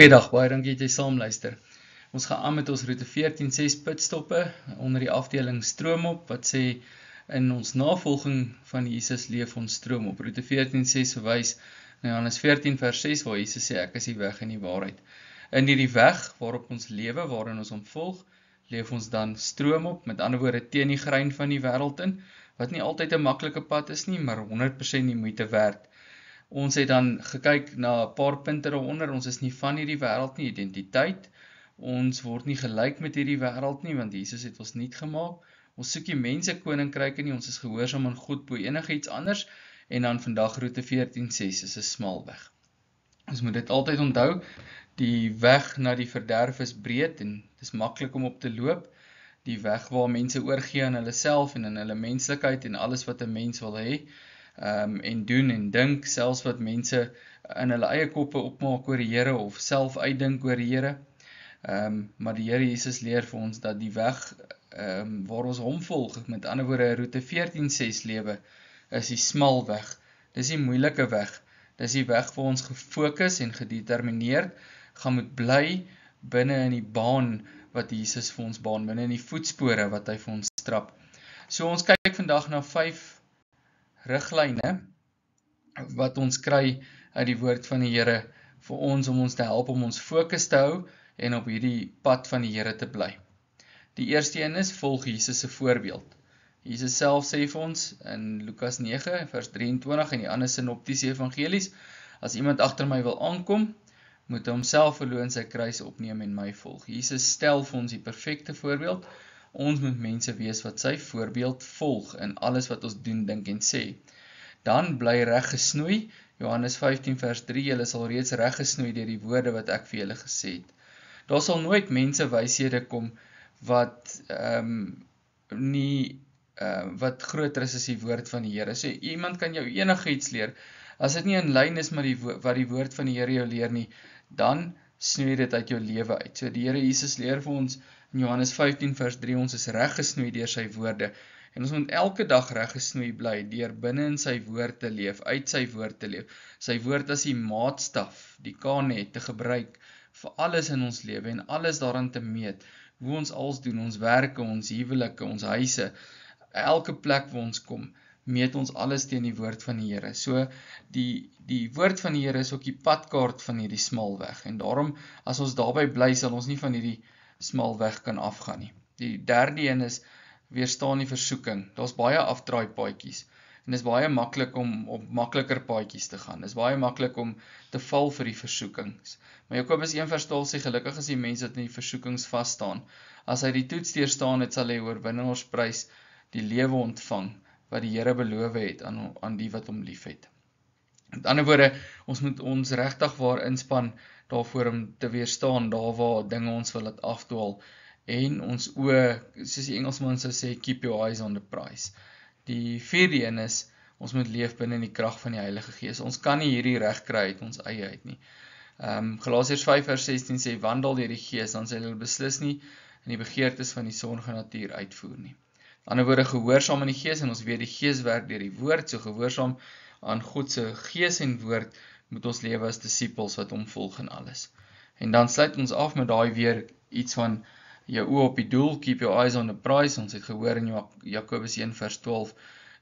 Goeiedag, baie dankie dat jy saam luister. Ons gaan aan met ons roete 14-6 pitstoppe onder die afdeling stroomop, wat sê in ons navolging van Jesus leef ons stroomop. Roete 14-6 verwys na Johannes 14 vers 6, waar Jesus sê, ek is die weg en die waarheid. In hierdie weg waarop ons lewe, waarin ons hom volg, leef ons dan stroomop, met ander woorde teen die grein van die wêreld in, wat nie altyd 'n maklike pad is nie, maar 100% die moeite werd. Ons het dan gekyk na 'n paar punte daaronder. Ons is nie van hierdie wêreld nie, identiteit. Ons word nie gelyk met hierdie wêreld nie, want Jesus het ons nuut gemaak. Ons soek nie mense koninkryke nie, ons is gehoorsaam aan God bo enigiets anders. En dan vandag roete 14-6 is 'n smal weg. Ons moet dit altyd onthou, die weg na die verderf is breed en dit is maklik om op te loop. Die weg waar mense oorgee aan hulle self en aan hulle menslikheid en alles wat 'n mens wil hê. En doen en dink, selfs wat mense in hulle eie koppe opmaak oor die Here of self uitdink oor die Here. Maar die Here Jesus leer vir ons dat die weg waar ons hom volg, met ander woorde roete 14-6 lewe, is die smal weg. Dis die moeilike weg. Dis die weg waar ons gefokus en gedetermineerd gaan moet bly binne in die baan wat Jesus vir ons baan, binne in die voetspore wat hy vir ons trap. So ons kyk vandag na 5 riglyne wat ons kry uit die woord van die Here vir ons om ons te help om ons fokus te hou en op hierdie pad van die Here te bly. Die eerste een is, volg Jesus se voorbeeld. Jesus self sê vir ons in Lukas 9 vers 23 en die ander sinoptiese evangelies, as iemand agter my wil aankom, moet hy homself verloon, sy kruis opneem en my volg. Jesus stel vir ons die perfekte voorbeeld. Ons moet mense wees wat sy voorbeeld volg in alles wat ons doen, dink en sê. Dan bly reg gesnoei, Johannes 15 vers 3, julle sal reeds reg gesnoei deur die woorde wat ek vir julle gesê het. Daar sal nooit mense wyshede kom wat wat groter is as die woord van die Here. So iemand kan jou enigiets leer, as dit nie in lyn is met wat die woord van die Here jou leer nie, dan snoei dit uit jou lewe uit. So die Here Jesus leer vir ons in Johannes 15 vers 3, ons is reg gesnoei deur sy woorde. En ons moet elke dag reg gesnoei bly, deur binne in sy woord te leef, uit sy woord te leef. Sy woord as die maatstaf, die kanet te gebruik vir alles in ons lewe en alles daarin te meet. Hoe ons alles doen, ons werke, ons huwelike, ons huise, elke plek waar ons kom, meet ons alles teen die woord van die Here. So die woord van die Here is ook die padkaart van hierdie smal weg. En daarom, as ons daarby bly, sal ons nie van hierdie smal weg kan afgaan nie. Die derde een is, weerstaan die versoeking. Daar's baie afdraaipaadjies. En dis baie maklik om op makliker paadjies te gaan. Dis baie maklik om te val vir die versoekings. Maar Jakobus 1 vers 12 sê, gelukkig is die mens wat in die versoekings vas staan. As hy die toets deurstaan het, sal hy oorwinnarsprys die lewe ontvang, wat die Here beloof het aan die wat hom liefhet. Met ander woorde, ons moet ons regtig waar inspan daarvoor om te weerstaan, daar waar dinge ons wil laat afdwaal, en ons oë, soos die Engelsman sou sê, keep your eyes on the prize. Die vierde een is, ons moet leef binne in die krag van die Heilige Gees. Ons kan nie hierdie reg kry uit ons eie uit nie. Galasiërs 5 vers 16 sê, wandel deur die Gees, dan sal hulle beslis nie in die begeertes van die sondige natuur uitvoer nie. Aan die woorde, gehoorsaam aan die Gees, en ons weet die Gees werk deur die woord, so gehoorsaam aan God se Gees en woord, moet ons lewe as disippels wat hom volg in alles. En dan sluit ons af met daai weer iets van jou oë op die doel, keep your eyes on the prize. Ons het gehoor in Jakobus 1 vers 12,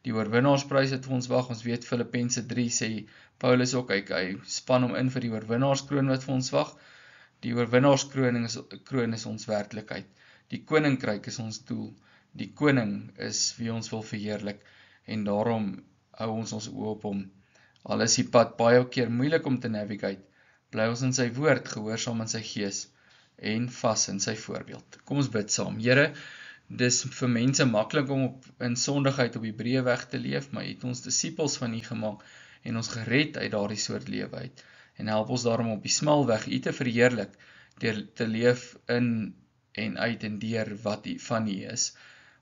die oorwinnaarsprys het vir ons wag. Ons weet Filippense 3 sê Paulus ook, hy span hom in vir die oorwinnaarskroon wat vir ons wag. Die oorwinnaarskroon is ons werklikheid. Die koninkryk is ons doel. Die koning is wie ons wil verheerlik, en daarom hou ons oë op hom. Al is die pad baie keer moeilik om te navigate, bly ons in sy woord, gehoorsaam aan sy Gees en vas in sy voorbeeld. Kom ons bid saam. Here, dis vir mense maklik om in sondigheid op die breë weg te leef, maar het ons disippels van U gemaak en ons gered uit daardie soort lewe uit. En help ons daarom op die smal weg U te verheerlik, deur te leef in en uit en deur wat van U is.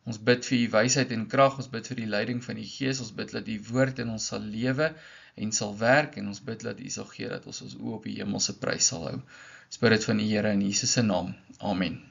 Ons bid vir U wysheid en krag, ons bid vir die leiding van die Gees, ons bid dat U woord in ons sal lewe en sal werk, en ons bid dat U sal gee dat ons oë op die hemelse prys sal hou. Ons bid dit van die Here in Jesus se naam. Amen.